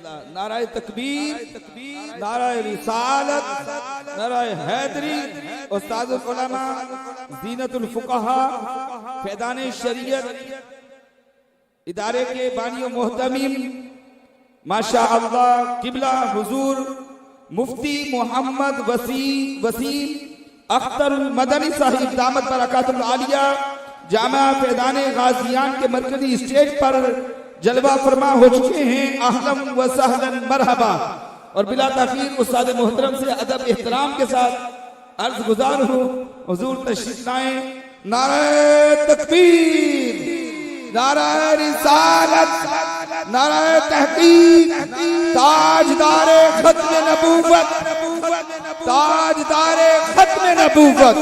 नाराए तकबीर, नाराए रिसालत, नाराए हैदरी, उस्तादुल उलमा, ज़ीनतुल फुक़हा, फैज़ाने शरीयत इदारे के बानी मोहतमीम माशा अल्लाह किबला हुजूर मुफ्ती मोहम्मद वसीम अख्तर मदनी साहिब दामत बरकातुल आलिया जामा फैज़ाने गाज़ियान के मरकजी स्टेज पर जलवा फरमा हो चुके हैं। अहलन व सहलन मरहबा। और बिला ताखीर उस्ताद मोहतरम से अदब एहतराम के साथ अर्ज गुजार हूँ, हुजूर तशरीफ लाएं। नारे तकबीर, नारे रिसालत, नारे तहकीक, ताजदारे खत्म नबूवत, ताजदारे खत्म नबूवत।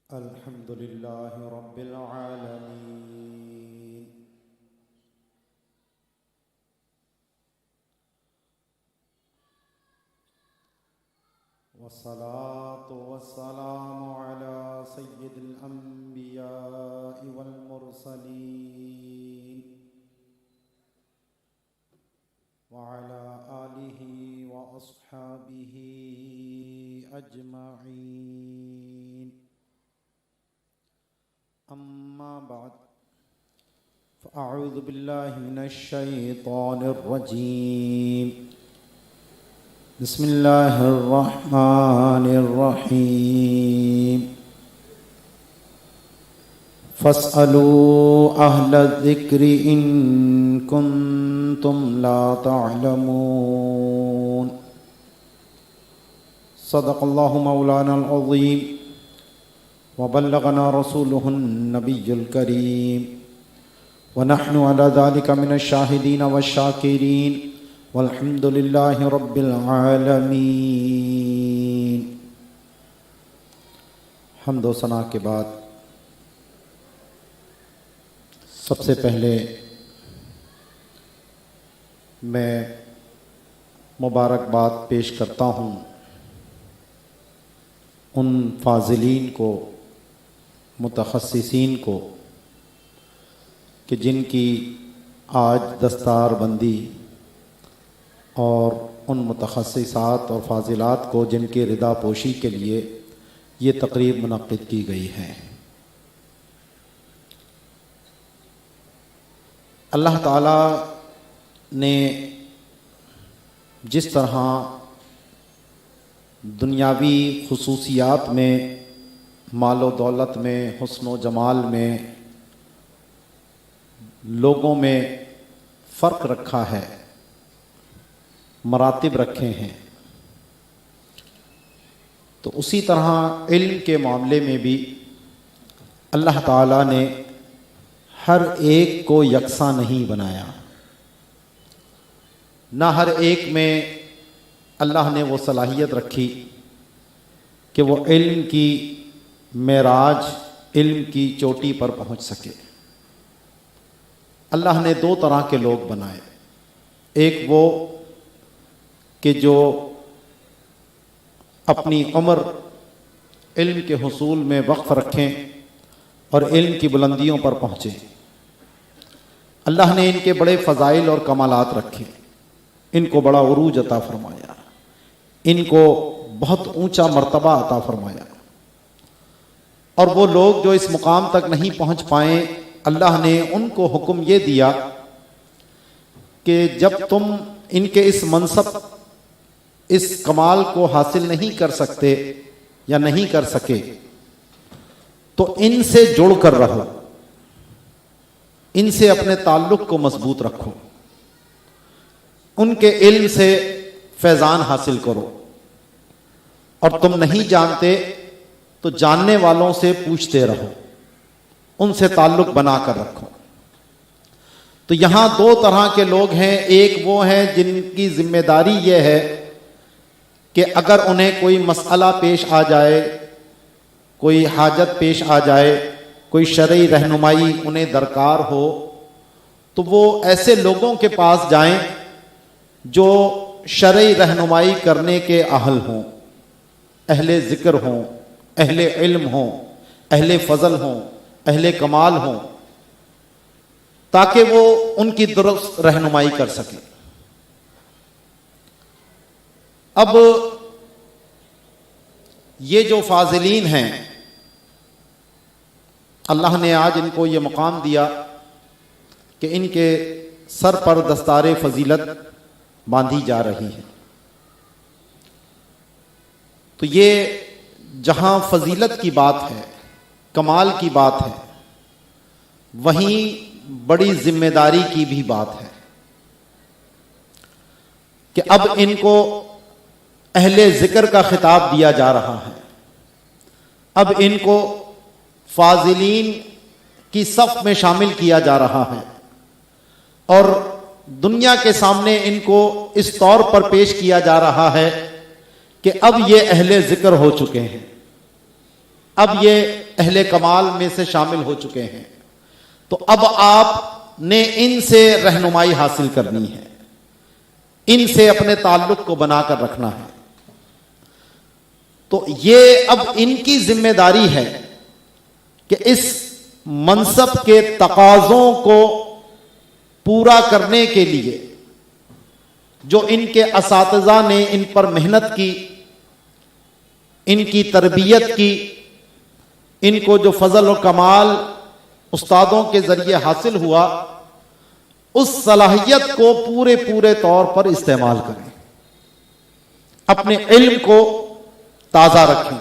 अल्हम्दुलिल्लाह रब्बिल आलमीन। वस्सलातु वस्सलामु अला सय्यिदिल अंबिया'i वल मुरसलीन व अला आलिहि व अस्हाबिहि अजमईन। अम्मा बाद फ़अऊज़ु बिल्लाहि मिनश शैतानिर रजीम। बिस्मिल्लाहिर रहमानिर रहीम। फ़स्अलू अहल ज़िक्रि इन कुन्तुम ला तअलमून। सदक़ल्लाहु मौलानल अज़ीम व बल्लगना रसूलुहुन नबियुल करीम व नहनु अला ज़ालिका मिनश शाहिदीन व शाकिरीन वल्हम्दुलिल्लाहि रब्बिल आलमीन। हम्द व सना के बाद सबसे पहले मैं मुबारकबाद पेश करता हूँ उन फाज़िलीन को, मुतखस्सिसीन को कि जिनकी आज दस्तारबंदी और उन मुतखस्सिसात और फाजिलात को जिनकी रिदा पोशी के लिए ये तकरीब मुनक़्क़िद की गई है। अल्लाह ताला ने जिस तरह दुनियावी खुसूसियात में, मालो दौलत में, हुस्न व जमाल में लोगों में फ़र्क रखा है, मरातिब रखे हैं, तो उसी तरह इल्म के मामले में भी अल्लाह ताला ने हर एक को यकसा नहीं बनाया। ना हर एक में अल्लाह ने वो सलाहियत रखी कि वो इल्म की मेराज, इल्म की चोटी पर पहुंच सके। अल्लाह ने दो तरह के लोग बनाए। एक वो कि जो अपनी उम्र इल्म के हुसूल में वक्फ रखें और इल्म की बुलंदियों पर पहुँचें। अल्लाह ने इनके बड़े फ़ज़ाइल और कमालात रखे, इनको बड़ा उरूज अता फरमाया, इनको बहुत ऊंचा मर्तबा अता फरमाया। और वो लोग जो इस मुकाम तक नहीं पहुँच पाए, अल्लाह ने उनको हुक्म ये दिया कि जब तुम इनके इस मनसब, इस कमाल को हासिल नहीं कर सकते या नहीं कर सके, तो इनसे जुड़ कर रहो, इनसे अपने ताल्लुक को मजबूत रखो, उनके इल्म से फैजान हासिल करो। और तुम नहीं जानते तो जानने वालों से पूछते रहो, उनसे ताल्लुक बनाकर रखो। तो यहां दो तरह के लोग हैं। एक वो हैं जिनकी जिम्मेदारी यह है कि अगर उन्हें कोई मसला पेश आ जाए, कोई हाजत पेश आ जाए, कोई शरई रहनुमाई उन्हें दरकार हो, तो वो ऐसे लोगों के पास जाएं जो शरई रहनुमाई करने के अहल हों, अहले ज़िक्र हों, अहले इल्म हों, अहले फ़ज़ल हों, अहले कमाल हों, ताकि वो उनकी दुरुस्त रहनुमाई कर सकें। अब ये जो फाजिलीन हैं, अल्लाह ने आज इनको ये मकाम दिया कि इनके सर पर दस्तारे फजीलत बांधी जा रही है। तो ये जहां फजीलत की बात है, कमाल की बात है, वहीं बड़ी जिम्मेदारी की भी बात है कि अब इनको अहले जिक्र का खिताब दिया जा रहा है। अब इनको फाजिलीन की सफ में शामिल किया जा रहा है और दुनिया के सामने इनको इस तौर पर पेश किया जा रहा है कि अब ये अहले जिक्र हो चुके हैं, अब ये अहले कमाल में से शामिल हो चुके हैं। तो अब आपने इनसे रहनुमाई हासिल करनी है, इनसे अपने ताल्लुक को बनाकर रखना है। तो ये अब इनकी जिम्मेदारी है कि इस मनसब के तकाज़ों को पूरा करने के लिए जो इनके असातिज़ा ने इन पर मेहनत की, इनकी तरबियत की, इनको जो फजल और कमाल उस्तादों के जरिए हासिल हुआ, उस सलाहियत को पूरे पूरे तौर पर इस्तेमाल करें, अपने इल्म को ताज़ा रखें,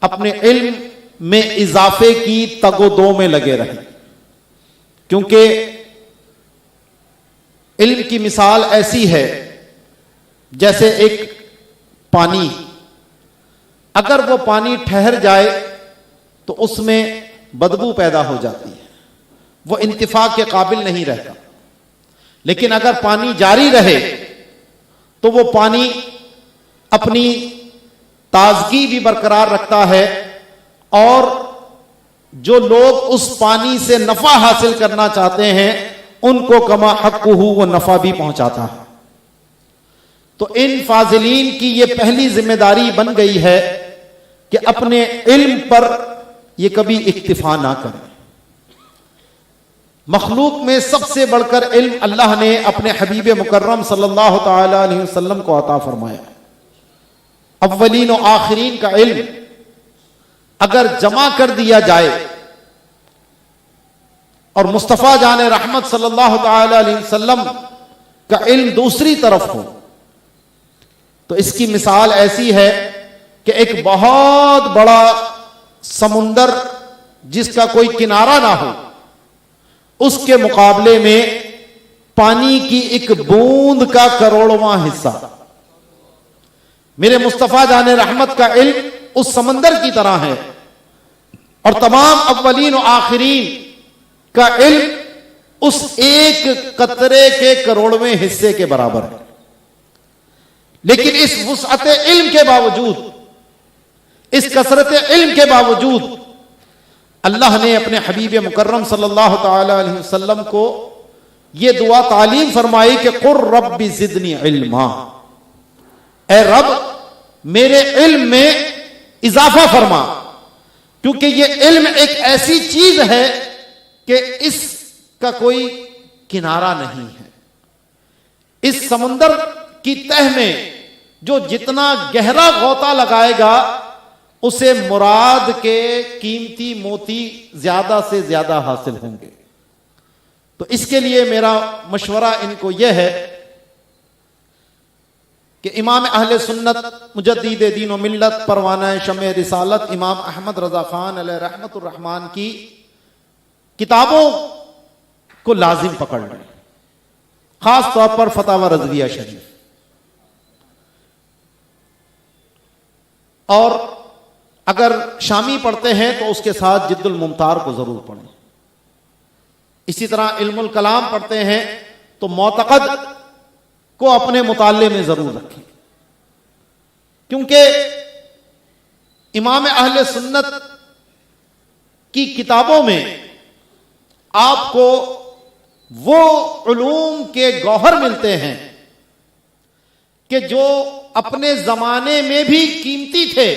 अपने इल्म में इजाफे की तगोदो में लगे रहें। क्योंकि इल्म की मिसाल ऐसी है जैसे एक पानी, अगर वो पानी ठहर जाए तो उसमें बदबू पैदा हो जाती है, वो इंतिफा के काबिल नहीं रहता। लेकिन अगर पानी जारी रहे तो वो पानी अपनी ताजगी भी बरकरार रखता है और जो लोग उस पानी से नफा हासिल करना चाहते हैं उनको कमा हक़्क़ुहु वो नफा भी पहुंचाता है। तो इन फाजिलीन की ये पहली जिम्मेदारी बन गई है कि अपने इल्म पर ये कभी इक्तिफा ना करें। मखलूक में सबसे बढ़कर इल्म अल्लाह ने अपने हबीब मुकर्रम सल्लल्लाहु तआला अलैहि वसल्लम को अता फरमाया। अव्वलीन और आखिरीन का इल्म अगर जमा कर दिया जाए और मुस्तफ़ा जाने रहमत सल्लल्लाहु तआला अलैहि वसल्लम का इल्म दूसरी तरफ हो, तो इसकी मिसाल ऐसी है कि एक बहुत बड़ा समुंदर जिसका कोई किनारा ना हो, उसके मुकाबले में पानी की एक बूंद का करोड़वां हिस्सा। मेरे मुस्तफ़ा जाने रहमत का इल्म उस समंदर की तरह है और तमाम अव्वलीन और आखिरीन का इल्म उस एक कतरे के करोड़वें हिस्से के बराबर है। लेकिन इस वुसअत इल्म के बावजूद, इस कसरत इल्म के बावजूद अल्लाह ने अपने हबीब मुकर्रम सल्लल्लाहु तआला अलैहि वसल्लम को यह दुआ तालीम फरमाई कि कुर रब्बी जिदनी इल्मा, ए रब मेरे इल्म में इजाफा फरमा। क्योंकि यह इल्म एक ऐसी चीज है कि इसका कोई किनारा नहीं है। इस समुंदर की तह में जो जितना गहरा गोता लगाएगा उसे मुराद के कीमती मोती ज्यादा से ज्यादा हासिल होंगे। तो इसके लिए मेरा मशवरा इनको यह है कि इमाम अहले सुन्नत मुजद्दिद दीन व मिल्लत परवाना शमे रिसालत इमाम अहमद रजा खान अलैहि रहमतुर रहमान की किताबों को लाजिम पकड़ लें, खास तौर पर फतावा रज़विया शरीफ, और अगर शामी पढ़ते हैं तो उसके साथ जिद्दुल मुमतार को जरूर पढ़ें। इसी तरह इल्मुल कलाम पढ़ते हैं तो मोतक़द को अपने मुताले में जरूर रखें। क्योंकि इमाम अहले सुन्नत की किताबों में आपको वो उलूम के गौहर मिलते हैं कि जो अपने जमाने में भी कीमती थे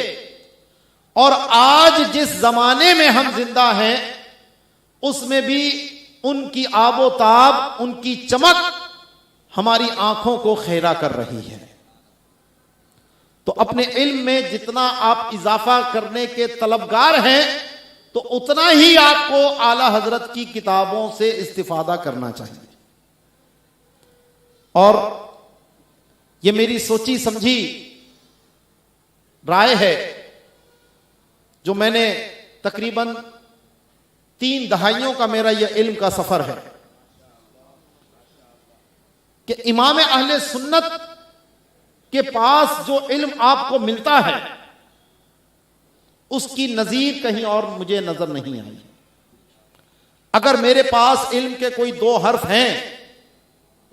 और आज जिस जमाने में हम जिंदा हैं उसमें भी उनकी आबोताब, उनकी चमक हमारी आंखों को खेरा कर रही है। तो अपने इल्म में जितना आप इजाफा करने के तलबगार हैं तो उतना ही आपको आला हजरत की किताबों से इस्तिफादा करना चाहिए। और ये मेरी सोची समझी राय है जो मैंने तकरीबन 3 दहाइयों का मेरा यह इल्म का सफर है कि इमाम अहले सुन्नत के पास जो इल्म आपको मिलता है उसकी नजीर कहीं और मुझे नजर नहीं आई। अगर मेरे पास इल्म के कोई 2 हर्फ हैं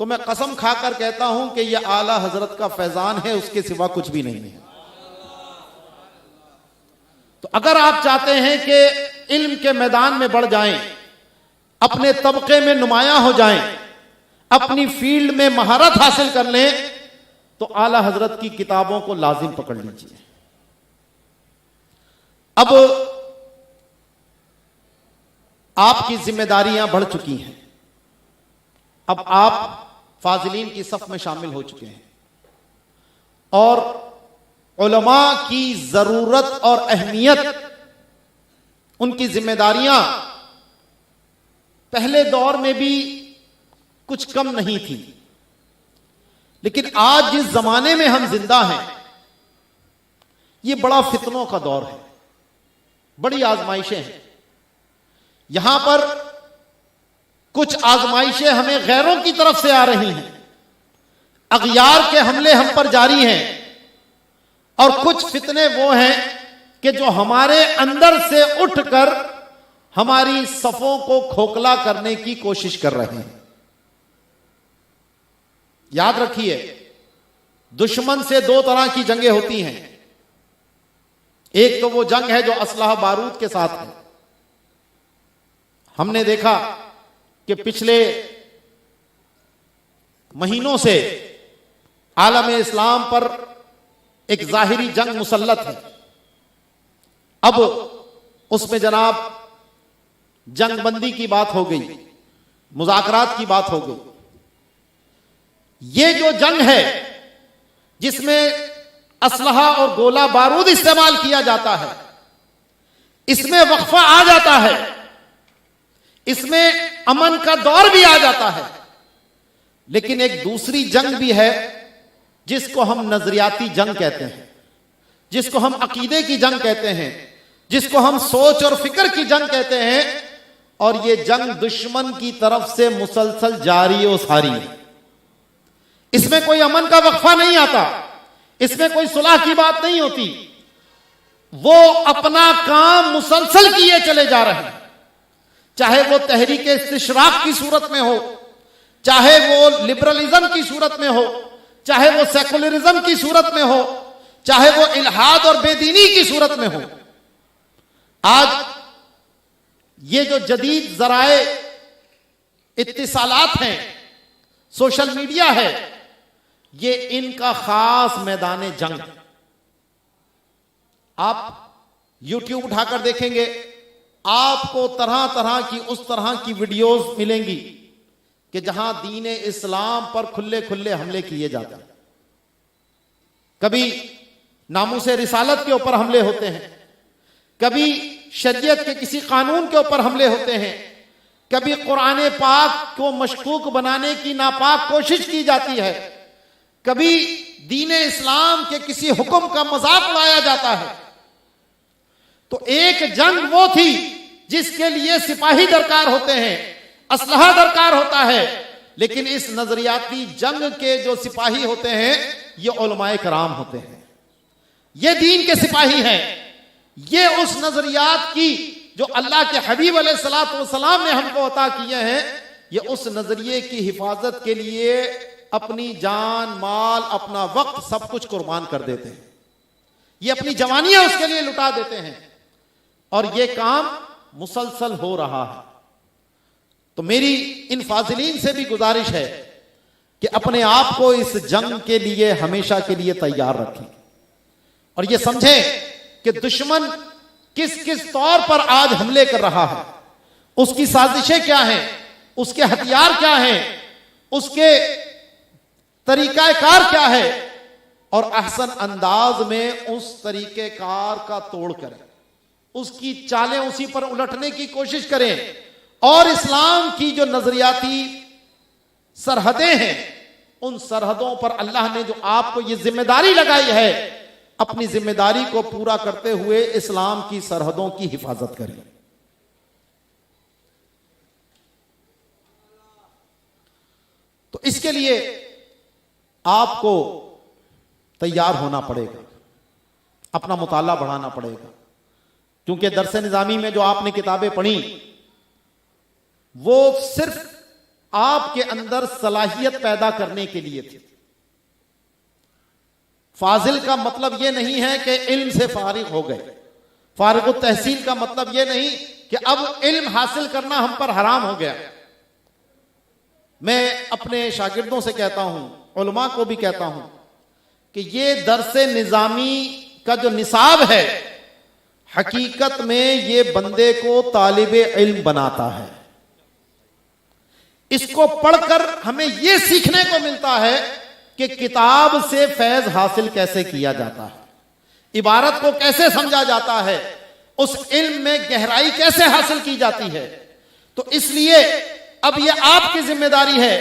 तो मैं कसम खाकर कहता हूं कि यह आला हजरत का फैजान है, उसके सिवा कुछ भी नहीं है। तो अगर आप चाहते हैं कि इल्म के मैदान में बढ़ जाएं, अपने तबके में नुमायां हो जाएं, अपनी फील्ड में महारत हासिल कर लें, तो आला हजरत की किताबों को लाजिम पकड़ लीजिए। अब आपकी जिम्मेदारियां बढ़ चुकी हैं, अब आप फाजिलीन की सफ में शामिल हो चुके हैं और उलमा की जरूरत और अहमियत, उनकी जिम्मेदारियां पहले दौर में भी कुछ कम नहीं थी, लेकिन आज जिस जमाने में हम जिंदा हैं यह बड़ा फितनों का दौर है, बड़ी आजमाइशें हैं। यहां पर कुछ आजमाइशें हमें गैरों की तरफ से आ रही हैं, अगयार के हमले हम पर जारी हैं, और कुछ फितने वो हैं कि जो हमारे अंदर से उठकर हमारी सफों को खोखला करने की कोशिश कर रहे हैं। याद रखिए, दुश्मन से 2 तरह की जंगें होती हैं। एक तो वो जंग है जो असलहा बारूद के साथ है। हमने देखा कि पिछले महीनों से आलम इस्लाम पर एक जाहिरी जंग मुसल्लत है। अब उसमें जनाब जंगबंदी की बात हो गई, मुज़ाकरात की बात हो गई। ये जो जंग है जिसमें असलहा और गोला बारूद इस्तेमाल किया जाता है, इसमें वक्फा आ जाता है, इसमें अमन का दौर भी आ जाता है। लेकिन एक दूसरी जंग भी है जिसको हम नजरियाती जंग कहते हैं, जिसको हम अकीदे की जंग कहते हैं, जिसको हम सोच और फिक्र की जंग कहते हैं। और ये जंग दुश्मन की तरफ से मुसलसल जारी और सारी है। इसमें कोई अमन का वक्फा नहीं आता, इसमें कोई सुलह की बात नहीं होती। वो अपना काम मुसलसल किए चले जा रहे हैं, चाहे वो तहरीक इस्तिशराक की सूरत में हो, चाहे वो लिबरलिज्म की सूरत में हो, चाहे वो सेकुलरिज्म की सूरत में हो, चाहे वो इल्हाद और बेदीनी की सूरत में हो। आज ये जो जदीद जराए इत्तिसालात हैं, सोशल मीडिया है, ये इनका खास मैदान जंग। आप यूट्यूब उठाकर देखेंगे, आपको तरह तरह की उस तरह की वीडियोस मिलेंगी कि जहां दीन इस्लाम पर खुले खुले हमले किए जाते हैं। कभी नामूसे रिसालत के ऊपर हमले होते हैं, कभी शरीयत के किसी कानून के ऊपर हमले होते हैं, कभी कुरान पाक को मशकूक बनाने की नापाक कोशिश की जाती है, कभी दीन इस्लाम के किसी हुक्म का मजाक उड़ाया जाता है। तो एक जंग वो थी जिसके लिए सिपाही दरकार होते हैं, असलहा दरकार होता है, लेकिन इस नजरियाती जंग के जो सिपाही होते हैं ये उलमाए कराम होते हैं, ये दीन के सिपाही हैं। ये उस नजरियात की जो अल्लाह के हबीब अलैहिस्सलाम ने हमको अता किए हैं, ये उस नजरिए की हिफाजत के लिए अपनी जान माल अपना वक्त सब कुछ कुर्बान कर देते हैं। ये अपनी जवानियां उसके लिए लुटा देते हैं और ये काम मुसलसल हो रहा है। तो मेरी इन फाजिलीन से भी गुजारिश है कि अपने आप को इस जंग के लिए हमेशा के लिए तैयार रखें और ये समझें कि दुश्मन किस किस तौर पर आज हमले कर रहा है, उसकी साजिशें क्या हैं, उसके हथियार क्या हैं, उसके तरीकाकार क्या है। और अहसन अंदाज में उस तरीके कार का तोड़ करें, उसकी चालें उसी पर उलटने की कोशिश करें, और इस्लाम की जो नजरियाती सरहदें हैं उन सरहदों पर अल्लाह ने जो आपको ये जिम्मेदारी लगाई है, अपनी जिम्मेदारी को पूरा करते हुए इस्लाम की सरहदों की हिफाजत करें। तो इसके लिए आपको तैयार होना पड़ेगा, अपना मुताला बढ़ाना पड़ेगा, क्योंकि दरस निजामी में जो आपने किताबें पढ़ी वो सिर्फ आपके अंदर सलाहियत पैदा करने के लिए थी। फाजिल का मतलब यह नहीं है कि इल्म से फारिग हो गए, फारिग तहसील का मतलब यह नहीं कि अब इल्म हासिल करना हम पर हराम हो गया। मैं अपने शागिर्दों से कहता हूं, उलमा को भी कहता हूं कि ये दरस निजामी का जो निसाब है, हकीकत में ये बंदे को तालिबे इल्म बनाता है। इसको पढ़कर हमें यह सीखने को मिलता है कि किताब से फैज हासिल कैसे किया जाता है, इबारत को कैसे समझा जाता है, उस इल्म में गहराई कैसे हासिल की जाती है। तो इसलिए अब यह आपकी जिम्मेदारी है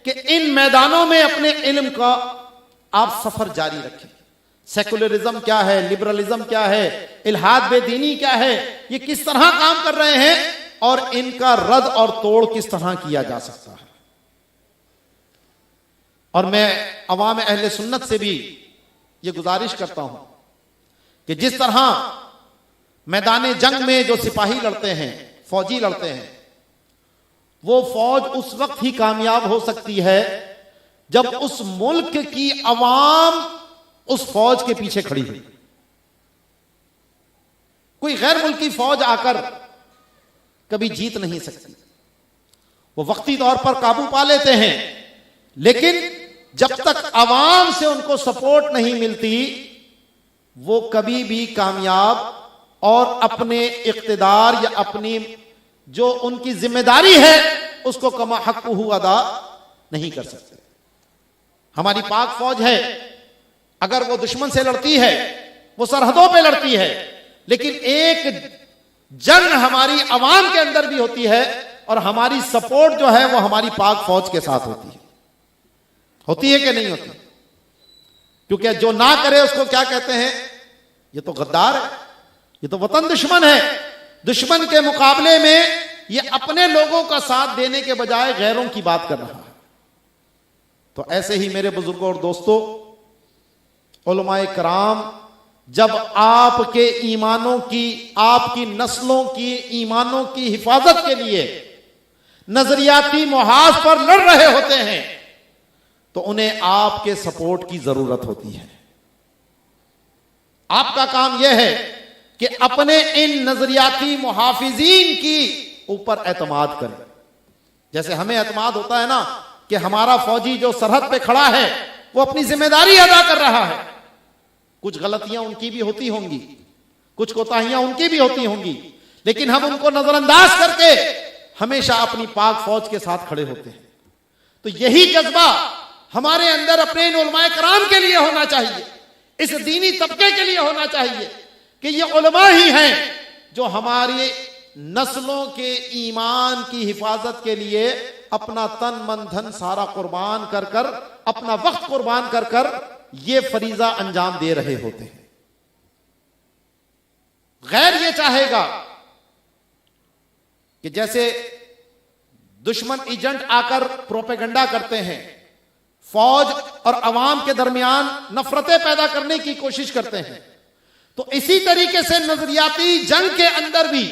कि इन मैदानों में अपने इल्म का आप सफर जारी रखें। सेकुलरिज्म क्या है, लिबरलिज्म क्या है, इल्हाद बेदीनी क्या है, ये किस तरह काम कर रहे हैं और इनका रद और तोड़ किस तरह किया जा सकता है। और मैं अवाम अहले सुन्नत से भी ये गुजारिश करता हूं कि जिस तरह मैदान जंग में जो सिपाही लड़ते हैं, फौजी लड़ते हैं, वो फौज उस वक्त ही कामयाब हो सकती है जब उस मुल्क की अवाम उस फौज के पीछे खड़ी हुई। कोई गैर मुल्की फौज आकर कभी जीत नहीं सकती। वो वक्ती तौर पर काबू पा लेते हैं, लेकिन जब तक अवाम से उनको सपोर्ट नहीं मिलती वो कभी भी कामयाब और अपने इख्तिदार या अपनी जो उनकी जिम्मेदारी है उसको कमा हक़्क़ुहु अदा नहीं कर सकते। हमारी पाक फौज है, अगर वो दुश्मन से लड़ती है, वो सरहदों पे लड़ती है, लेकिन एक जंग हमारी अवाम के अंदर भी होती है और हमारी सपोर्ट जो है वो हमारी पाक फौज के साथ होती है कि नहीं होती? क्योंकि जो ना करे उसको क्या कहते हैं? ये तो गद्दार है, ये तो वतन दुश्मन है। दुश्मन के मुकाबले में ये अपने लोगों का साथ देने के बजाय गैरों की बात कर रहा है। तो ऐसे ही मेरे बुजुर्गों और दोस्तों, उलमाए कराम जब आपके ईमानों की, आपकी नस्लों की ईमानों की हिफाजत के लिए नजरियाती मुहाज पर लड़ रहे होते हैं तो उन्हें आपके सपोर्ट की जरूरत होती है। आपका काम यह है कि अपने इन नजरियाती मुहाफिजीन की ऊपर एतमाद करें। जैसे हमें एतमाद होता है ना कि हमारा फौजी जो सरहद पे खड़ा है वो अपनी जिम्मेदारी अदा कर रहा है। कुछ गलतियां उनकी भी होती होंगी, कुछ कोताहियां उनकी भी होती होंगी, लेकिन हम उनको नजरअंदाज करके हमेशा अपनी पाक फौज के साथ खड़े होते हैं। तो यही जज्बा हमारे अंदर अपने इन उलमाए कराम के लिए होना चाहिए, इस दीनी तबके के लिए होना चाहिए कि ये उलमा ही हैं जो हमारी नस्लों के ईमान की हिफाजत के लिए अपना तन मन धन सारा कुर्बान कर कर, अपना वक्त कुर्बान कर कर ये फरीजा अंजाम दे रहे होते हैं। गैर ये चाहेगा कि जैसे दुश्मन एजेंट आकर प्रोपेगेंडा करते हैं, फौज और अवाम के दरमियान नफरतें पैदा करने की कोशिश करते हैं, तो इसी तरीके से नजरियाती जंग के अंदर भी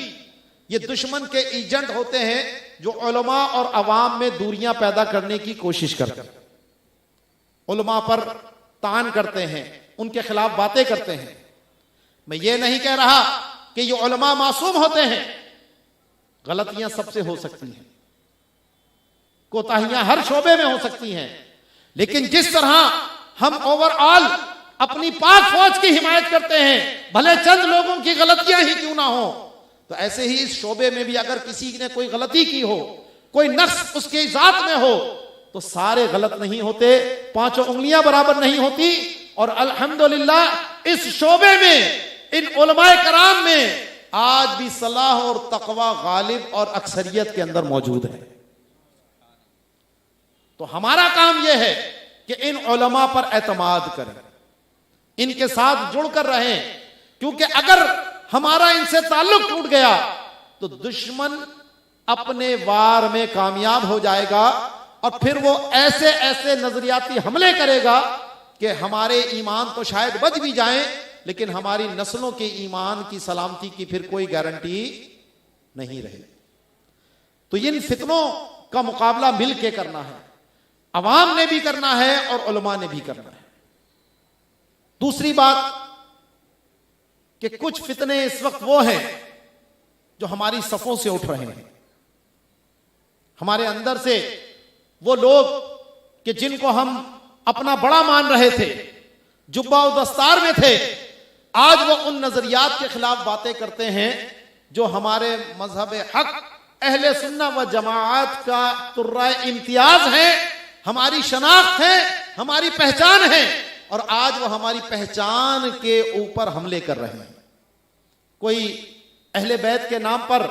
ये दुश्मन के एजेंट होते हैं जो उलमा और अवाम में दूरियां पैदा करने की कोशिश करते हैं, उलमा पर तान करते हैं, उनके खिलाफ बातें करते हैं। मैं ये नहीं कह रहा कि ये उलमा मासूम होते हैं, गलतियां सबसे हो सकती हैं, कोताहियां हर शोबे में हो सकती हैं, लेकिन जिस तरह हम ओवरऑल अपनी पाक फौज की हिमायत करते हैं, भले चंद लोगों की गलतियां ही क्यों ना हो, तो ऐसे ही इस शोबे में भी अगर किसी ने कोई गलती की हो, कोई नक्स उसके जात में हो, तो सारे गलत नहीं होते, पांचों उंगलियां बराबर नहीं होती और अल्हम्दुलिल्लाह इस शोबे में, इन उलमाए कराम में आज भी सलाह और तकवा गालिब और अक्सरियत के अंदर मौजूद है। तो हमारा काम यह है कि इन उलमा पर एतमाद करें, इनके साथ जुड़कर रहें, क्योंकि अगर हमारा इनसे ताल्लुक टूट गया तो दुश्मन अपने वार में कामयाब हो जाएगा और फिर वो ऐसे ऐसे नजरियाती हमले करेगा कि हमारे ईमान तो शायद बच भी जाएं, लेकिन हमारी नस्लों के ईमान की सलामती की फिर कोई गारंटी नहीं रहेगी। तो इन फितनों का मुकाबला मिल के करना है, अवाम ने भी करना है और उलमा ने भी करना है। दूसरी बात कि कुछ फितने इस वक्त वो हैं जो हमारी सफों से उठ रहे हैं। हमारे अंदर से वो लोग कि जिनको हम अपना बड़ा मान रहे थे, जुब्बा और दस्तार में थे, आज वो उन नजरियात के खिलाफ बातें करते हैं जो हमारे मजहब हक अहले सुन्ना व जमाअत का तुर्रा इम्तियाज है, हमारी शनाख्त है, हमारी पहचान है, और आज वो हमारी पहचान के ऊपर हमले कर रहे हैं। कोई अहले बैत के नाम पर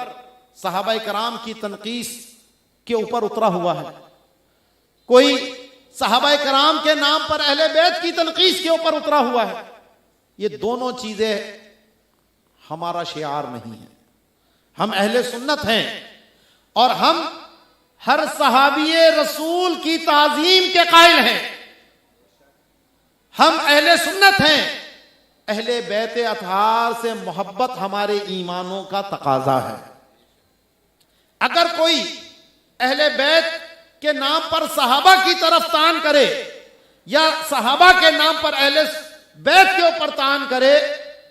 सहाबा कराम की तनकीस के ऊपर उतरा हुआ है, कोई सहाबा कराम के नाम पर अहले बैत की तनकीस के ऊपर उतरा हुआ है। ये दोनों चीजें हमारा शियार नहीं है। हम अहले सुन्नत हैं और हम हर सहाबिये रसूल की ताजीम के कायल हैं। हम अहले सुन्नत हैं, अहले बैत अतहार से मोहब्बत हमारे ईमानों का तकाजा है। अगर कोई अहले बैत के नाम पर सहाबा की तरफ तान करे या सहाबा के नाम पर अहले बैत के ऊपर तान करे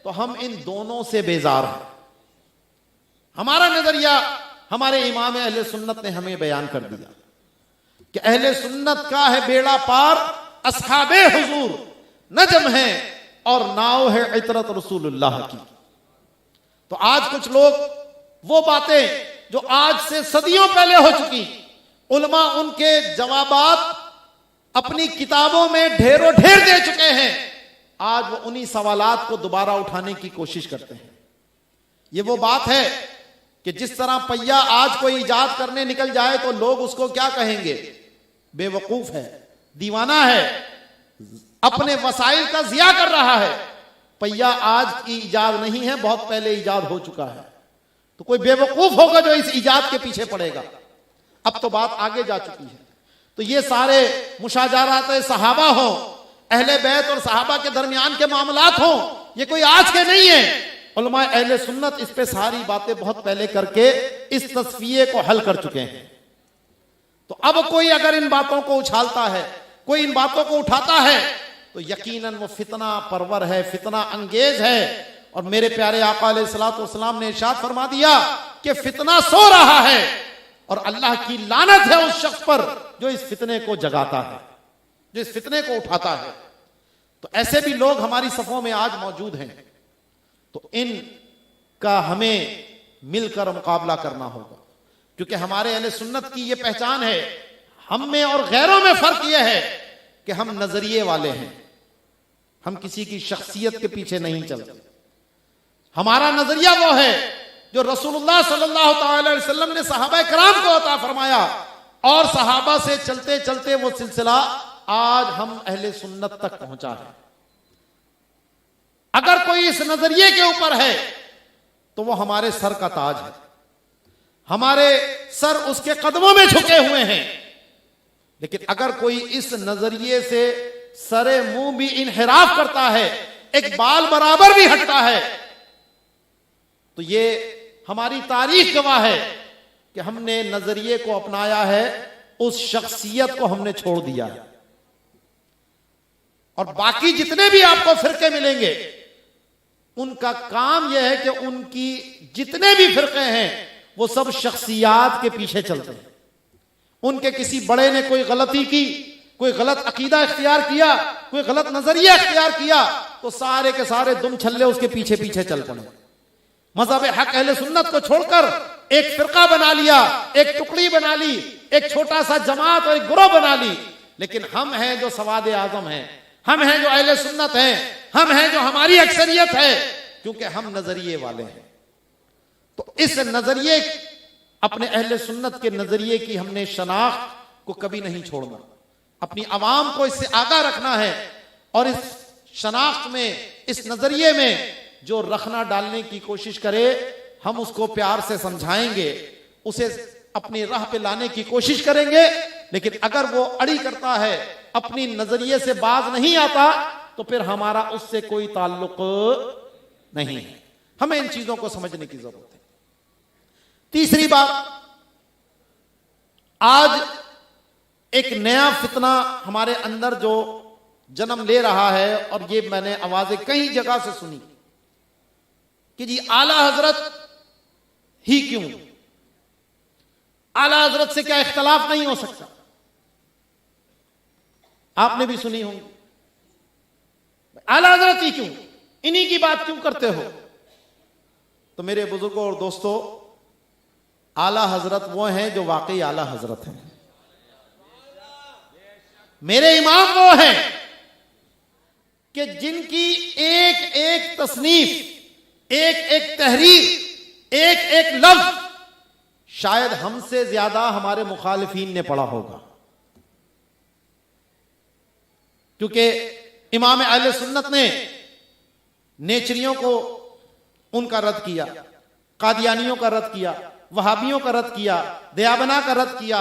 तो हम इन दोनों से बेजार हैं। हमारा नजरिया हमारे इमाम अहले सुन्नत ने हमें बयान कर दिया कि अहले सुन्नत का है बेड़ा पार, अस्हाबे हुजूर नजम है और नाव है इतरत रसूलुल्लाह की। तो आज कुछ लोग वो बातें जो आज से सदियों पहले हो चुकी, उलमा उनके जवाबात अपनी किताबों में ढेरों ढेर दे चुके हैं, आज वो उन्हीं सवालात को दोबारा उठाने की कोशिश करते हैं। ये वो बात है कि जिस तरह पहिया आज कोई इजाद करने निकल जाए तो लोग उसको क्या कहेंगे, बेवकूफ है, दीवाना है, अपने वसाइल का जिया कर रहा है। पहिया आज की इजाद नहीं है, बहुत पहले इजाद हो चुका है। तो कोई बेवकूफ होगा जो इस इजाद के पीछे पड़ेगा। अब तो बात आगे जा चुकी है। तो ये सारे मुशाजरात सहाबा हो, अहले बैत और सहाबा के दरमियान के मामलात हो, ये कोई आज के नहीं है। उलमा अहले सुन्नत इस पे सारी बातें बहुत पहले करके इस तस्फिये को हल कर चुके हैं। तो अब कोई अगर इन बातों को उछालता है, कोई इन बातों को उठाता है, तो यकीनन वो फितना परवर है, फितना अंगेज है। और मेरे प्यारे आका अलैहिस्सलातु वस्सलाम ने इरशाद फरमा दिया कि फितना सो रहा है और अल्लाह की लानत है उस शख्स पर जो इस फितने को जगाता है, जो इस फितने को उठाता है। तो ऐसे भी लोग हमारी सफों में आज मौजूद हैं। तो इन का हमें मिलकर मुकाबला करना होगा, क्योंकि हमारे अहले सुन्नत की यह पहचान है। हम में और गैरों में फर्क यह है कि हम नजरिए वाले हैं, हम किसी की शख्सियत के पीछे नहीं चलते। हमारा नजरिया वो है जो रसूलुल्लाह सल्लल्लाहु अलैहि वसल्लम ने सहाबा कराम को अता फरमाया, और सहाबा से चलते चलते वो सिलसिला आज हम अहले सुन्नत तक पहुंचा है। अगर कोई इस नजरिए के ऊपर है तो वो हमारे सर का ताज है, हमारे सर उसके कदमों में झुके हुए हैं। लेकिन अगर कोई इस नजरिए से सरे मुंह भी इनहिराफ करता है, एक बाल बराबर भी हटता है, तो ये हमारी तारीख गवाह है कि हमने नजरिए को अपनाया है, उस शख्सियत को हमने छोड़ दिया है। और बाकी जितने भी आपको फिरके मिलेंगे, उनका काम यह है कि उनकी जितने भी फिरके हैं वो सब शख्सियात के पीछे चलते हैं। उनके किसी बड़े ने कोई गलती की, कोई गलत अकीदा इख्तियार किया, कोई गलत नजरिया इख्तियार किया, तो सारे के सारे दुम छल्ले उसके पीछे पीछे चल पड़े। मज़हब हक अहले सुन्नत को छोड़कर एक फिरका बना लिया, एक टुकड़ी बना ली, एक छोटा सा जमात और एक ग्रोह बना ली। लेकिन हम हैं जो सवाद आजम हैं, हम हैं जो अहले सुन्नत हैं, हम हैं जो हमारी अक्सरियत है, क्योंकि हम नजरिए वाले हैं। तो इस नजरिए, अपने अहले सुन्नत के नजरिए की हमने शनाख्त को कभी नहीं छोड़ना, अपनी आवाम को इससे आगाह रखना है। और इस शनाख्त में, इस नजरिए में जो रखना डालने की कोशिश करे, हम उसको प्यार से समझाएंगे, उसे अपनी राह पे लाने की कोशिश करेंगे। लेकिन अगर वो अड़ी करता है, अपनी नजरिए से बाज नहीं आता, तो फिर हमारा उससे कोई ताल्लुक नहीं है। हमें इन चीजों को समझने की जरूरत है। तीसरी बात, आज एक नया फितना हमारे अंदर जो जन्म ले रहा है, और ये मैंने आवाजें कई जगह से सुनी कि जी आला हजरत ही क्यों, आला हजरत से क्या इख्तलाफ नहीं हो सकता। आपने भी सुनी होंगी, आला हजरत ही क्यों, इन्हीं की बात क्यों करते हो। तो मेरे बुजुर्गों और दोस्तों, आला हजरत वो हैं जो वाकई आला हजरत हैं। मेरे इमाम वो हैं कि जिनकी एक एक तसनीफ, एक एक तहरीर, एक एक लफ्ज शायद हमसे ज्यादा हमारे मुखालिफीन ने पढ़ा होगा। क्योंकि इमाम अहले सुन्नत ने नेचरियों को उनका रद्द किया, कादियानियों का रद्द किया, वहाबियों का रद्द किया, दयाबना का रद्द किया।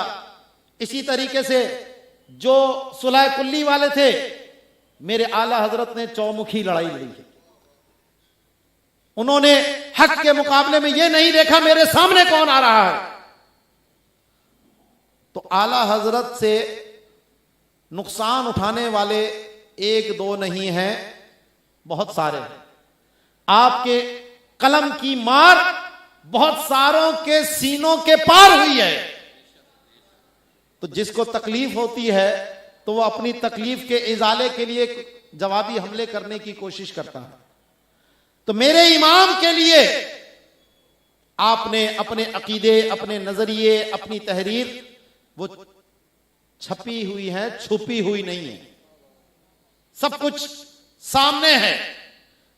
इसी तरीके से जो सुलह कुल्ली वाले थे, मेरे आला हजरत ने चौमुखी लड़ाई लड़ी है। उन्होंने हक के मुकाबले में यह नहीं देखा मेरे सामने कौन आ रहा है। तो आला हजरत से नुकसान उठाने वाले एक दो नहीं हैं, बहुत सारे हैं। आपके कलम की मार बहुत सारों के सीनों के पार हुई है। तो जिसको तकलीफ होती है तो वो अपनी तकलीफ के इजाले के लिए जवाबी हमले करने की कोशिश करता है। तो मेरे इमाम के लिए आपने अपने अकीदे, अपने नजरिए, अपनी तहरीर वो छपी हुई है, छुपी हुई नहीं है। सब कुछ सामने है,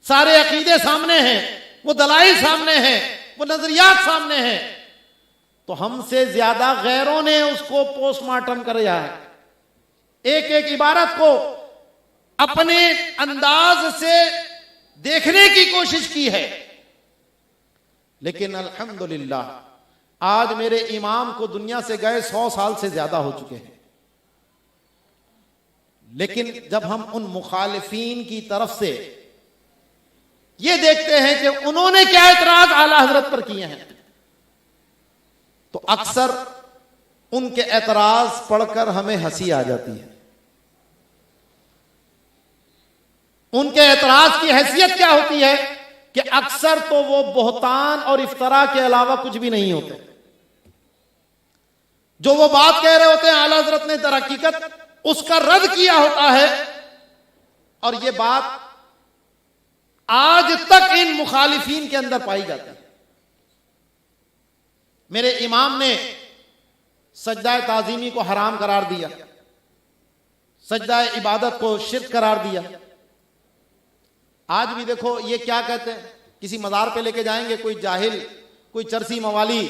सारे अकीदे सामने हैं, वो दलाइल सामने हैं, वो नजरियात सामने हैं। तो हमसे ज्यादा गैरों ने उसको पोस्टमार्टम किया है, एक एक इबारत को अपने अंदाज से देखने की कोशिश की है। लेकिन अल्हम्दुलिल्लाह आज मेरे इमाम को दुनिया से गए 100 साल से ज्यादा हो चुके हैं। लेकिन जब हम उन मुखालिफीन की तरफ से ये देखते हैं कि उन्होंने क्या एतराज आला हजरत पर किए हैं, तो अक्सर उनके एतराज पढ़कर हमें हंसी आ जाती है। उनके एतराज की हैसियत क्या होती है कि अक्सर तो वो बोहतान और इफ्तरा के अलावा कुछ भी नहीं होते। जो वो बात कह रहे होते हैं आला हजरत ने दर हकीकत उसका रद्द किया होता है। और ये बात आज तक इन मुखालिफीन के अंदर पाई जाती है। मेरे इमाम ने सजदा ताजीमी को हराम करार दिया, सजदा इबादत को शिर्क करार दिया। आज भी देखो ये क्या कहते हैं, किसी मज़ार पे लेके जाएंगे, कोई जाहिल, कोई चरसी मवाली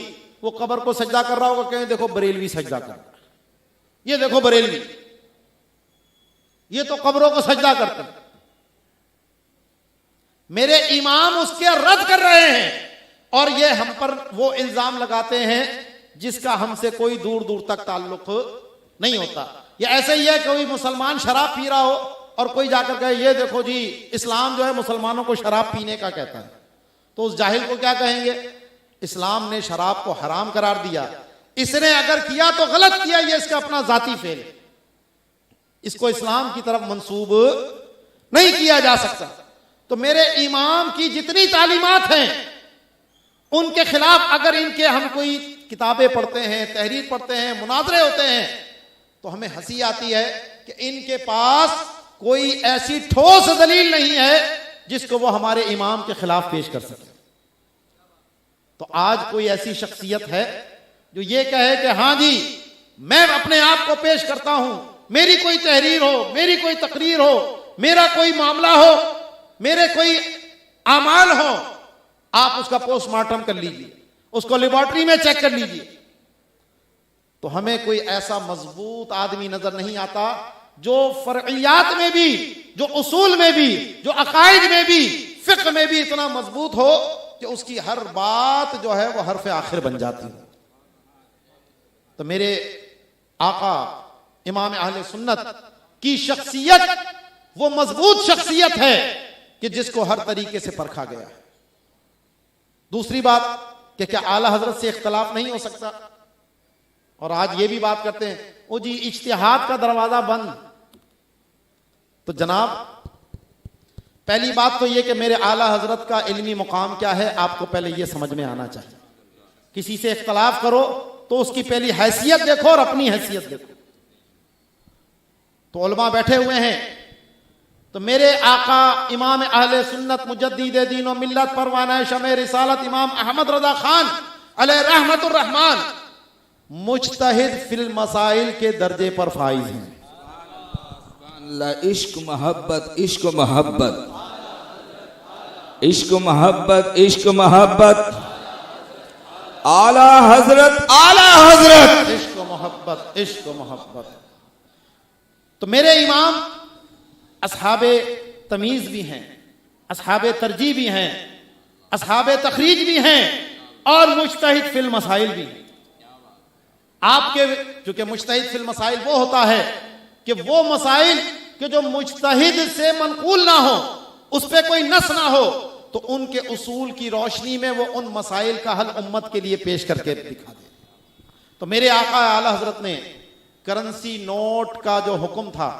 वो कब्र को सजदा कर रहा होगा, कहें देखो बरेलवी सजदा कर रहा है, ये देखो बरेलवी, ये तो कब्रों को सजदा करते हैं। मेरे इमाम उसके रद्द कर रहे हैं और ये हम पर वो इल्जाम लगाते हैं जिसका हमसे कोई दूर दूर तक ताल्लुक नहीं होता। ये ऐसे ही है कोई मुसलमान शराब पी रहा हो और कोई जाकर कहे ये देखो जी इस्लाम जो है मुसलमानों को शराब पीने का कहता है, तो उस जाहिल को क्या कहेंगे? इस्लाम ने शराब को हराम करार दिया, इसने अगर किया तो गलत किया, ये इसका अपना जाती फेल, इसको इस्लाम की तरफ मंसूब नहीं किया जा सकता। तो मेरे इमाम की जितनी तालीमात हैं उनके खिलाफ अगर इनके हम कोई किताबें पढ़ते हैं, तहरीर पढ़ते हैं, मुनाजरे होते हैं, तो हमें हंसी आती है कि इनके पास कोई ऐसी ठोस दलील नहीं है जिसको वो हमारे इमाम के खिलाफ पेश कर सके। तो आज कोई ऐसी शख्सियत है जो ये कहे कि हाँ जी मैं अपने आप को पेश करता हूं, मेरी कोई तहरीर हो, मेरी कोई तकरीर हो, मेरा कोई मामला हो, मेरे कोई आमाल हो, आप उसका पोस्टमार्टम कर लीजिए, उसको लेबोरेटरी में चेक कर लीजिए, तो हमें कोई ऐसा मजबूत आदमी नजर नहीं आता जो फरइयात में भी, जो उसूल में भी, जो अकायद में भी, फिक्र में भी इतना मजबूत हो कि उसकी हर बात जो है वो हरफ आखिर बन जाती है। तो मेरे आका इमाम अहले सुन्नत की शख्सियत वो मजबूत शख्सियत है कि जिसको हर तरीके से परखा गया है। दूसरी बात कि क्या आला हजरत से इख्तलाफ नहीं हो सकता? और आज ये भी बात करते हैं वो जी इज्तिहाद का दरवाजा बंद। तो जनाब, पहली बात तो ये कि मेरे आला हजरत का इल्मी मुकाम क्या है, आपको पहले ये समझ में आना चाहिए। किसी से इख्तलाफ करो तो उसकी पहली हैसियत देखो और अपनी हैसियत देखो। तो उलमा बैठे हुए हैं, तो मेरे आका इमाम अहले सुन्नत मुजद्दिद दीन व मिल्लत परवाना शमे रिसालत इमाम अहमद रजा खान अलैहि रहमतुर रहमान मुज्तहिद फिल मसाइल के दर्जे पर फाइज हैं। इश्क मोहब्बत, इश्क मोहब्बत, इश्क मोहब्बत, इश्क मोहब्बत, आला हजरत, आला हजरत, इश्क मोहब्बत, इश्क मोहब्बत। तो मेरे इमाम असहाबे तमीज भी हैं, असहाबे तरजीह भी हैं, असहाबे तखरीज भी हैं और मुज्तहिद फिल मसाइल भी। आपके चूंकि मुज्तहिद फिल मसाइल वो होता है कि वो मसाइल कि जो मुज्तहिद से मनकूल ना हो, उस पर कोई नस ना हो, तो उनके उसूल की रोशनी में वो उन मसाइल का हल उम्मत के लिए पेश करके दिखा दे। तो मेरे आका आला हजरत ने करेंसी नोट का जो हुक्म था,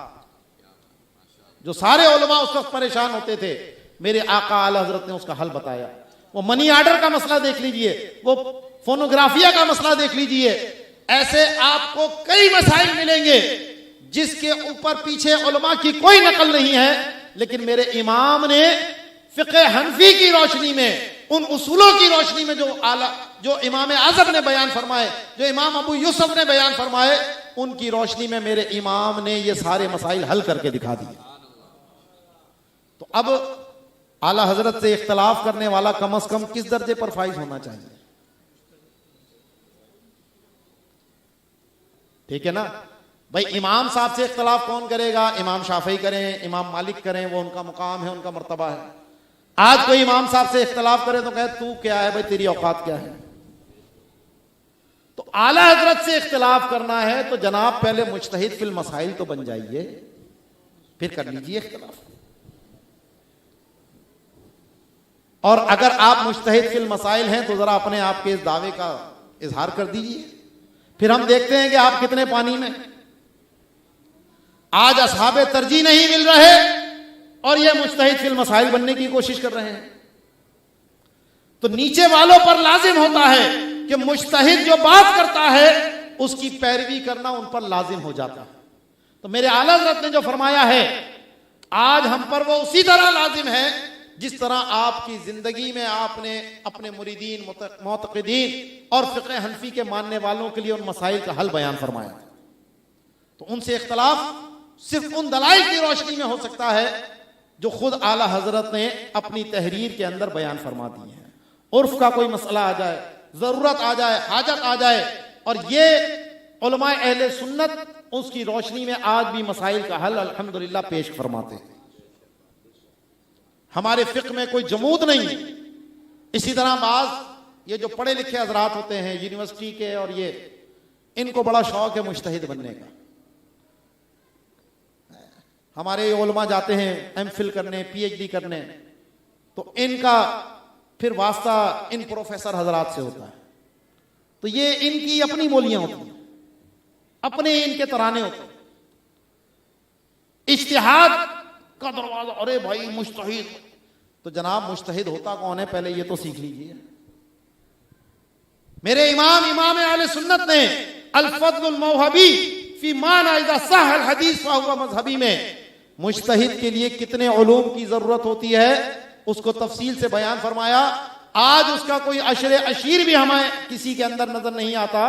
जो सारे उलमा उस वक्त परेशान होते थे, मेरे आका आला हजरत ने उसका हल बताया। वो मनी ऑर्डर का मसला देख लीजिए, वो फोनोग्राफिया का मसला देख लीजिए, ऐसे आपको कई मसाइल मिलेंगे जिसके ऊपर पीछे उलमा की कोई नकल नहीं है, लेकिन मेरे इमाम ने फिक़े हनफी की रोशनी में, उन उसूलों की रोशनी में जो इमाम आज़म ने बयान फरमाए, जो इमाम अबू यूसुफ ने बयान फरमाए, उनकी रोशनी में मेरे इमाम ने ये सारे मसाइल हल करके दिखा दिए। तो अब आला हजरत से इख्तलाफ करने वाला कम से कम किस दर्जे पर फाइज होना चाहिए? ठीक है ना भाई। इमाम साहब से इख्तलाफ कौन करेगा? इमाम शाफी करें, इमाम मालिक करें, वो उनका मुकाम है, उनका मर्तबा है। आज कोई इमाम साहब से इख्तलाफ करे तो कहे तू क्या है भाई, तेरी औकात क्या है? तो आला हजरत से इख्तलाफ करना है तो जनाब पहले मुज्तहिद फिल मसाइल तो बन जाइए, फिर कर लीजिए इख्तलाफ। और अगर आप मुज्तहिद फिल मसाइल हैं तो जरा अपने आप के इस दावे का इजहार कर दीजिए, फिर हम देखते हैं कि आप कितने पानी में। आज असहाबे तरजीह नहीं मिल रहे और ये मुज्तहिद फिल मसाइल बनने की कोशिश कर रहे हैं। तो नीचे वालों पर लाजिम होता है कि मुज्तहिद जो बात करता है उसकी पैरवी करना उन पर लाजिम हो जाता है। तो मेरे आला हज़रत ने जो फरमाया है आज हम पर वो उसी तरह लाजिम है जिस तरह आपकी जिंदगी में आपने अपने मुरीदीन, मुतक़िदीन और फ़िक़े हनफी के मानने वालों के लिए उन मसाइल का हल बयान फरमाया। तो उनसे इख्तलाफ सिर्फ उन दलाइल की रोशनी में हो सकता है जो खुद आला हजरत ने अपनी तहरीर के अंदर बयान फरमा दी है। उर्फ का कोई मसला आ जाए, जरूरत आ जाए, हाजत आ जाए, और ये उलमाए अहले सुन्नत उसकी रोशनी में आज भी मसाइल का हल अल्हम्दुलिल्लाह पेश फरमाते हैं। हमारे फिक्र में कोई जमूद नहीं है। इसी तरह बाज ये जो पढ़े लिखे हजरात होते हैं यूनिवर्सिटी के, और ये इनको बड़ा शौक है मुज्तहिद बनने का। हमारे उलमा जाते हैं एमफिल करने, पीएचडी करने, तो इनका फिर वास्ता इन प्रोफेसर हजरात से होता है। तो ये इनकी अपनी बोलियां होती हैं, अपने इनके तराने होते हैं। इज्तिहाद का दरवाजा, अरे भाई मुज्तहिद, तो जनाब मुज्तहिद होता कौन है पहले ये तो सीख लीजिए। मेरे इमाम अहले सुन्नत ने अल फज़्लुल मौहबी फी माना इज़ा सहल हदीस फ़हुवा मज़हबी में मुज्तहिद के लिए कितने उलूम की जरूरत होती है उसको तफसील से बयान फरमाया। आज उसका कोई अशरे अशीर भी हमें किसी के अंदर नजर नहीं आता,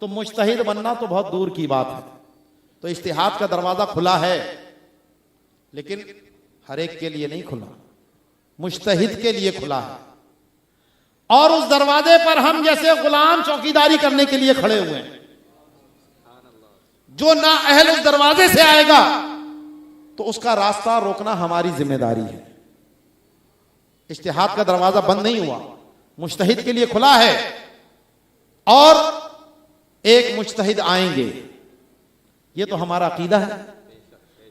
तो मुज्तहिद बनना तो बहुत दूर की बात है। तो इज्तिहाद का दरवाजा खुला है, लेकिन हर एक के लिए नहीं खुला, मुज्तहिद के लिए खुला है। और उस दरवाजे पर हम जैसे गुलाम चौकीदारी करने के लिए खड़े हुए हैं। जो ना अहल उस दरवाजे से आएगा तो उसका रास्ता रोकना हमारी जिम्मेदारी है। इज्तिहाद का दरवाजा बंद नहीं हुआ, मुज्तहिद के लिए खुला है। और एक मुज्तहिद आएंगे, ये तो हमारा अकीदा है,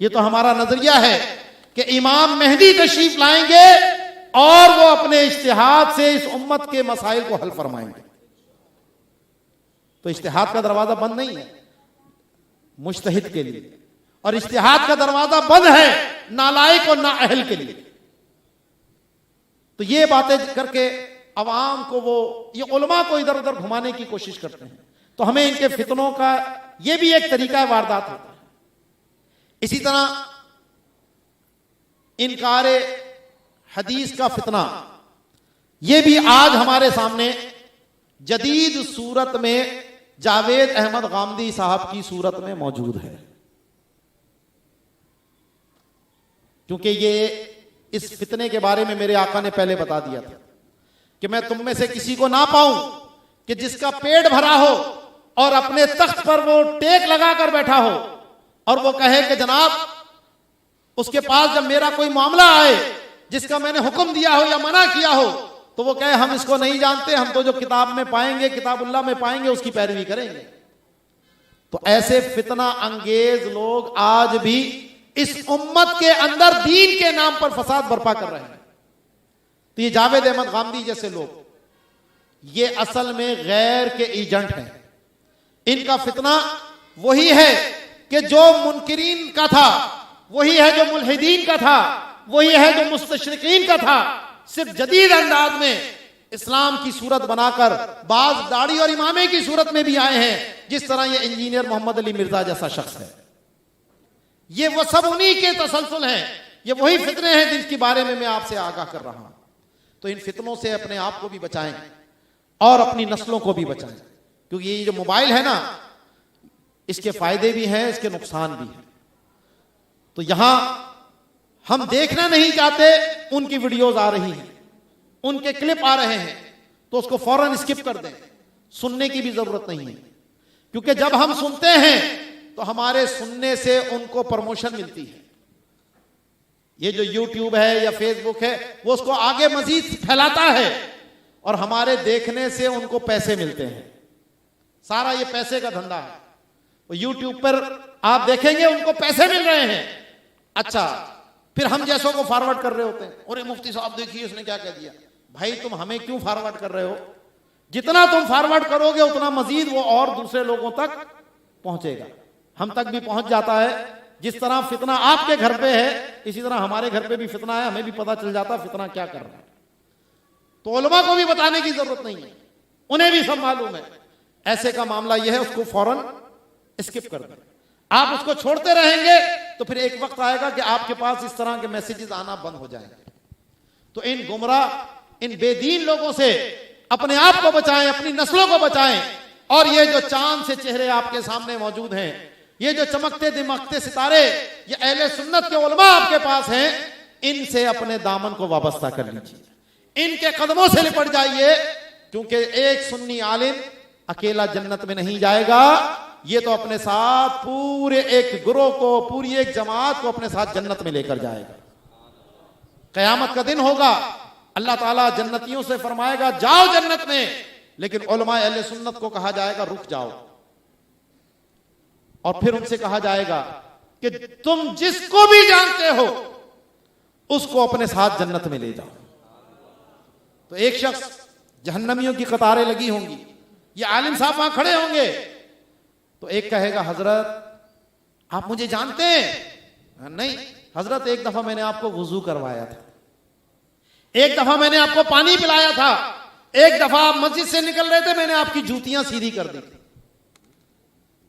ये तो हमारा नजरिया है कि इमाम मेहदी तशरीफ लाएंगे और वो अपने इज्तिहाद से इस उम्मत के मसाइल को हल फरमाएंगे। तो इज्तिहाद का दरवाजा बंद नहीं है मुज्तहिद के लिए, और इज्तिहाद का दरवाजा बंद है नालायक और नाअहल के लिए। तो ये बातें करके अवाम को, वो ये उलमा को इधर उधर घुमाने की कोशिश करते हैं। तो हमें इनके फितनों का ये भी एक तरीका वारदात होता है। इसी तरह इनकारे हदीस का फितना, यह भी आज हमारे सामने जदीद सूरत में जावेद अहमद गामदी साहब की सूरत में मौजूद है। क्योंकि ये इस फितने के बारे में मेरे आका ने पहले बता दिया था कि मैं तुम में से किसी को ना पाऊं कि जिसका पेट भरा हो और अपने तख्त पर वो टेक लगाकर बैठा हो और वो कहे कि जनाब, उसके पास जब मेरा कोई मामला आए जिसका मैंने हुक्म दिया हो या मना किया हो, तो वो कहे हम इसको नहीं जानते, हम तो जो किताब में पाएंगे, किताबुल्लाह में पाएंगे, उसकी पैरवी करेंगे। तो ऐसे फितना अंगेज लोग आज भी इस उम्मत के अंदर दीन के नाम पर फसाद बर्पा कर रहे हैं। तो ये जावेद अहमद गामदी जैसे लोग, ये असल में गैर के एजेंट हैं। इनका फितना वही है कि जो मुनकिरीन का था, वही है जो मुल्हिदीन का था, वही है जो मुस्तशरिकीन का था। सिर्फ जदीद अंदाज में इस्लाम की सूरत बनाकर बाज दाढ़ी और इमामे की सूरत में भी आए हैं, जिस तरह ये इंजीनियर मोहम्मद अली मिर्जा जैसा शख्स है। ये वो सब उन्हीं के तसलसल हैं, ये वही फितने हैं जिनके बारे में मैं आपसे आगाह कर रहा हूं। तो इन फितनों से अपने आप को भी बचाएं और अपनी नस्लों को भी बचाएं, क्योंकि ये जो मोबाइल है ना, इसके फायदे भी हैं, इसके नुकसान भी हैं। तो यहां हम देखना नहीं चाहते, उनकी वीडियोस आ रही हैं, उनके क्लिप आ रहे हैं, तो उसको फौरन स्किप कर दें। सुनने की भी जरूरत नहीं है, क्योंकि जब हम सुनते हैं तो हमारे सुनने से उनको प्रमोशन मिलती है। ये जो यूट्यूब है या फेसबुक है, वो उसको आगे मजीद फैलाता है और हमारे देखने से उनको पैसे मिलते हैं। सारा ये पैसे का धंधा है। वो यूट्यूब पर आप देखेंगे उनको पैसे मिल रहे हैं। अच्छा, फिर हम जैसों को फॉरवर्ड कर रहे होते हैं, अरे मुफ्ती साहब देखिए उसने क्या कह दिया। भाई तुम हमें क्यों फॉरवर्ड कर रहे हो? जितना तुम फॉरवर्ड करोगे उतना मजीद वो और दूसरे लोगों तक पहुंचेगा। हम तक भी पहुंच जाता है। जिस तरह फितना आपके घर पे है, इसी तरह हमारे घर पे भी फितना है, हमें भी पता चल जाता फितना क्या कर रहा है। तो उलमा को भी बताने की जरूरत नहीं है, उन्हें भी सब मालूम है। ऐसे का मामला यह है, उसको फौरन स्किप कर दें। आप उसको छोड़ते रहेंगे तो फिर एक वक्त आएगा कि आपके पास इस तरह के मैसेजेस आना बंद हो जाएंगे। तो इन गुमराह, इन बेदीन लोगों से अपने आप को बचाएं, अपनी नस्लों को बचाएं। और ये जो चांद से चेहरे आपके सामने मौजूद हैं, ये जो चमकते दिमकते सितारे, ये अहले सुन्नत के उलमा आपके पास हैं, इनसे अपने दामन को वाबस्ता कर लीजिए, इनके कदमों से लिपट जाइए। क्योंकि एक सुन्नी आलिम अकेला जन्नत में नहीं जाएगा, ये तो अपने साथ पूरे एक गुरोह को, पूरी एक जमात को अपने साथ जन्नत में लेकर जाएगा। कयामत का दिन होगा, अल्लाह ताला जन्नतियों से फरमाएगा जाओ जन्नत में, लेकिन उलमा अहले सुन्नत को कहा जाएगा रुक जाओ। और फिर उनसे कहा जाएगा कि तुम जिसको भी जानते हो उसको अपने साथ जन्नत में ले जाओ। तो एक शख्स, जहन्नमियों की कतारें लगी होंगी, ये आलिम साहब वहां खड़े होंगे, तो एक कहेगा हजरत आप मुझे जानते हैं? नहीं हजरत, एक दफा मैंने आपको वुजू करवाया था, एक दफा मैंने आपको पानी पिलाया था, एक दफा आप मस्जिद से निकल रहे थे, मैंने आपकी जूतियां सीधी कर दी।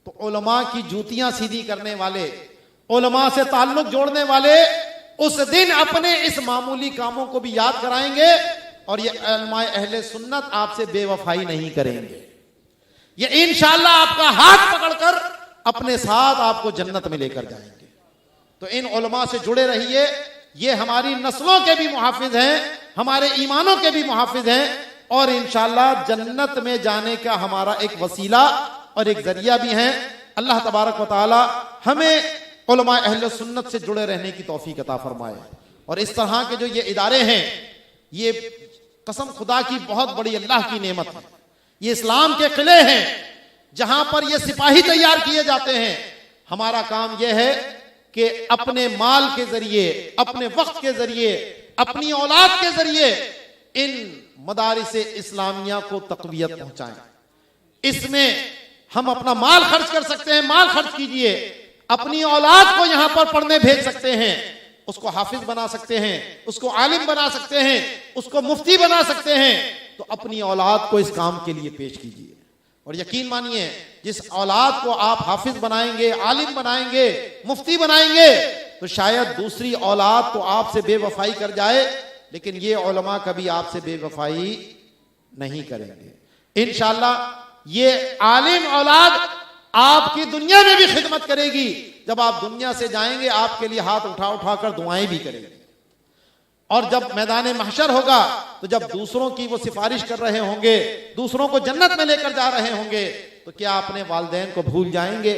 तो उलमा की जूतियां सीधी करने वाले, उलमा से ताल्लुक जोड़ने वाले उस दिन अपने इस मामूली कामों को भी याद कराएंगे। और ये उलमा अहले सुन्नत आपसे बेवफाई नहीं करेंगे, ये इंशाअल्लाह आपका हाथ पकड़कर अपने साथ आपको जन्नत में लेकर जाएंगे। तो इन उलमा से जुड़े रहिए। ये हमारी नस्लों के भी मुहाफिज हैं, हमारे ईमानों के भी मुहाफिज हैं, और इंशाअल्लाह जन्नत में जाने का हमारा एक वसीला और एक जरिया भी है। अल्लाह तबारक व तआला हमें उलमा अहले सुन्नत से जुड़े रहने की तौफीक अता फरमाए। और इस तरह के जो ये इदारे हैं, ये कसम खुदा की बहुत बड़ी अल्लाह की नेमत है। ये इस्लाम के किले हैं जहां पर ये सिपाही तैयार किए जाते हैं। हमारा काम यह है कि अपने माल के जरिए, अपने वक्त के जरिए, अपनी औलाद के जरिए इन मदारिस इस्लामिया को तक़वियत पहुंचाएं। इसमें हम अपना माल खर्च कर सकते हैं, माल खर्च कीजिए। अपनी औलाद को यहां पर पढ़ने भेज सकते हैं, उसको हाफिज बना सकते हैं, उसको आलिम बना सकते हैं, उसको मुफ्ती बना सकते हैं। तो अपनी औलाद को इस काम के लिए पेश कीजिए। और यकीन मानिए, जिस औलाद को आप हाफिज बनाएंगे, आलिम बनाएंगे, मुफ्ती बनाएंगे, तो शायद दूसरी औलाद तो आपसे बेवफाई कर जाए, लेकिन ये उलमा कभी आपसे बेवफाई नहीं करेंगे। इंशाअल्लाह ये आलिम औलाद आपकी दुनिया में भी खिदमत करेगी। जब आप दुनिया से जाएंगे, आपके लिए हाथ उठा उठा कर दुआएं भी करेगी। और जब मैदान महशर होगा, तो जब दूसरों की वो सिफारिश कर रहे होंगे, दूसरों को जन्नत में लेकर जा रहे होंगे, तो क्या अपने वालिदैन को भूल जाएंगे?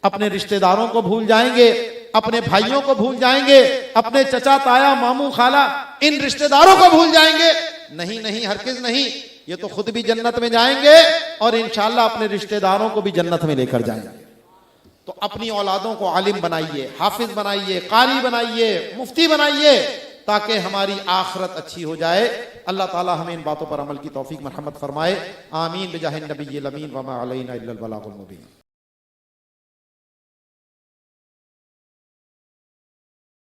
अपने रिश्तेदारों को भूल जाएंगे? अपने भाइयों को भूल जाएंगे? अपने चचा ताया मामू खाला इन रिश्तेदारों को भूल जाएंगे? नहीं नहीं, हरगिज़ नहीं। ये तो खुद भी जन्नत में जाएंगे और इंशाअल्लाह अपने रिश्तेदारों को भी जन्नत में लेकर जाएंगे। तो अपनी औलादों को आलिम बनाइए, हाफिज बनाइए, कारी बनाइए, मुफ्ती बनाइए, ताकि हमारी आखिरत अच्छी हो जाए। अल्लाह ताला हमें इन बातों पर अमल की तौफीक मरहमत फरमाए। आमीन बिजाहिन नबिय्यिल अमीन व मा अलैना इल्लल बलागुल मुबीन।